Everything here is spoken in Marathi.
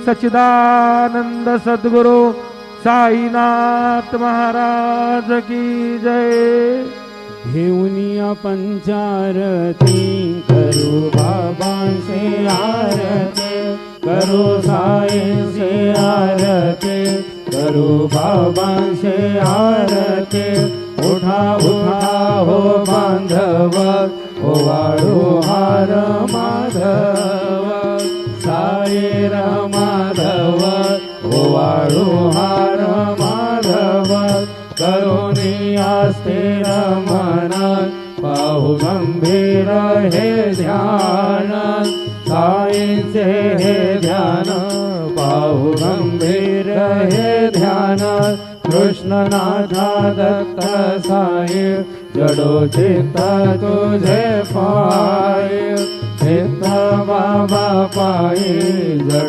सच्चिदानंद सद्गुरु साईनाथ महाराज की जय। घेऊनिया पंचारती करू बाबांचे आरती, करू साईंचे आरती, करू बाबांचे आरती। उठा उठा हो बांधव, ओवाळू हार माधव, साईर माधव, ओवाळू हार माधव। करुणी स्थिर मन, पाहू गंभीर हे ध्यान, साईंचे हे ध्यान, पाहू गंभीर हे ध्यान। कृष्णनाथा दत्त साई, जडो चित्त तुझे पाय, चित्त बाबा पायी जडो